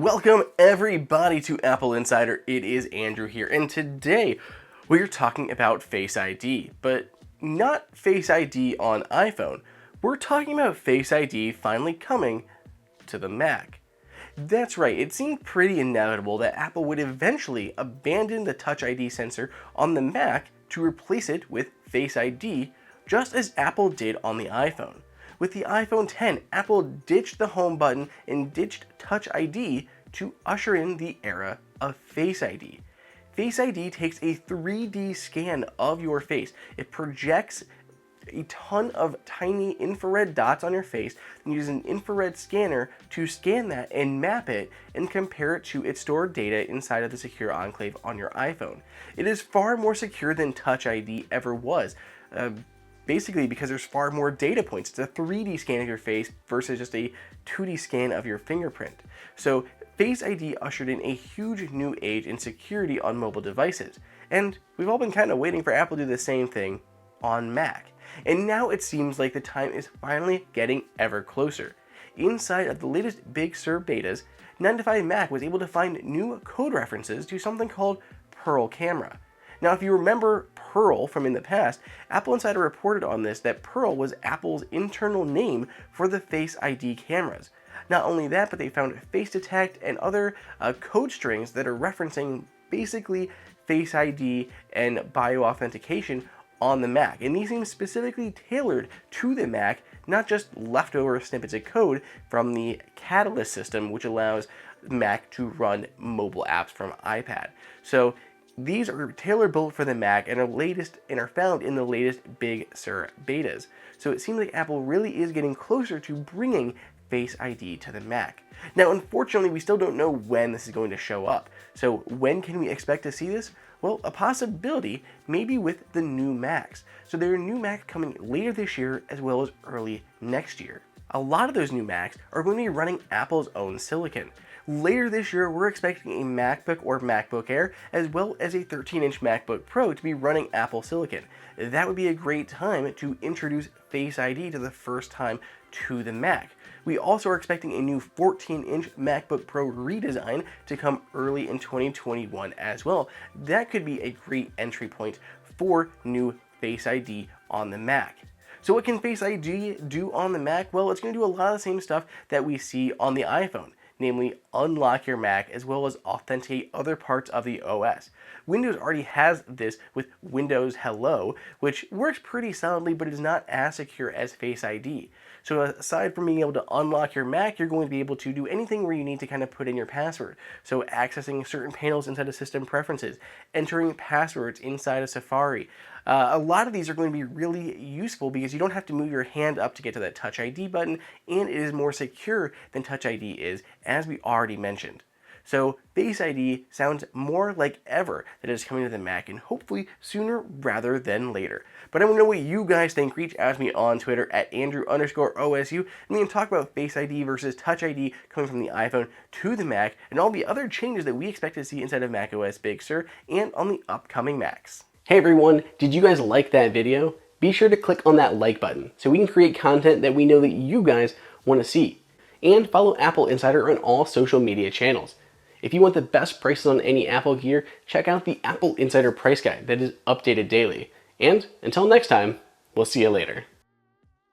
Welcome everybody to Apple Insider. It is Andrew here, and today we're talking about Face ID, but not Face ID on iPhone. We're talking about Face ID finally coming to the Mac. That's right, it seemed pretty inevitable that Apple would eventually abandon the Touch ID sensor on the Mac to replace it with Face ID, just as Apple did on the iPhone. With the iPhone X, Apple ditched the home button and ditched Touch ID to usher in the era of Face ID. Face ID takes a 3D scan of your face. It projects a ton of tiny infrared dots on your face and uses an infrared scanner to scan that and map it and compare it to its stored data inside of the secure enclave on your iPhone. It is far more secure than Touch ID ever was. Basically because there's far more data points. It's a 3D scan of your face versus just a 2D scan of your fingerprint. So Face ID ushered in a huge new age in security on mobile devices. And we've all been kind of waiting for Apple to do the same thing on Mac. And now it seems like the time is finally getting ever closer. Inside of the latest Big Sur betas, 9to5Mac was able to find new code references to something called Pearl Camera. Now, if you remember Pearl from in the past, AppleInsider reported on this that Pearl was Apple's internal name for the Face ID cameras. Not only that, but they found face detect and other code strings that are referencing basically Face ID and bioauthentication on the Mac. And these seem specifically tailored to the Mac, not just leftover snippets of code from the Catalyst system, which allows Mac to run mobile apps from iPad. So these are tailor-built for the Mac and are found in the latest Big Sur betas. So it seems like Apple really is getting closer to bringing Face ID to the Mac. Now, unfortunately, we still don't know when this is going to show up. So when can we expect to see this? Well, a possibility maybe with the new Macs. So there are new Macs coming later this year as well as early next year. A lot of those new Macs are going to be running Apple's own silicon. Later this year, we're expecting a MacBook or MacBook Air, as well as a 13-inch MacBook Pro to be running Apple Silicon. That would be a great time to introduce Face ID to the first time to the Mac. We also are expecting a new 14-inch MacBook Pro redesign to come early in 2021 as well. That could be a great entry point for new Face ID on the Mac. So what can Face ID do on the Mac? Well, it's going to do a lot of the same stuff that we see on the iPhone. Namely, unlock your Mac as well as authenticate other parts of the OS. Windows already has this with Windows Hello, which works pretty solidly, but it is not as secure as Face ID. So aside from being able to unlock your Mac, you're going to be able to do anything where you need to kind of put in your password. So accessing certain panels inside of system preferences, entering passwords inside of Safari. A lot of these are going to be really useful because you don't have to move your hand up to get to that Touch ID button, and it is more secure than Touch ID is, as we already mentioned. So Face ID sounds more like ever that it is coming to the Mac, and hopefully sooner rather than later. But I want to know what you guys think. Reach out to me on Twitter at Andrew_OSU, and we can talk about Face ID versus Touch ID coming from the iPhone to the Mac, and all the other changes that we expect to see inside of macOS Big Sur and on the upcoming Macs. Hey everyone, did you guys like that video? Be sure to click on that like button so we can create content that we know that you guys want to see. And follow Apple Insider on all social media channels. If you want the best prices on any Apple gear, check out the Apple Insider price guide that is updated daily. And until next time, we'll see you later.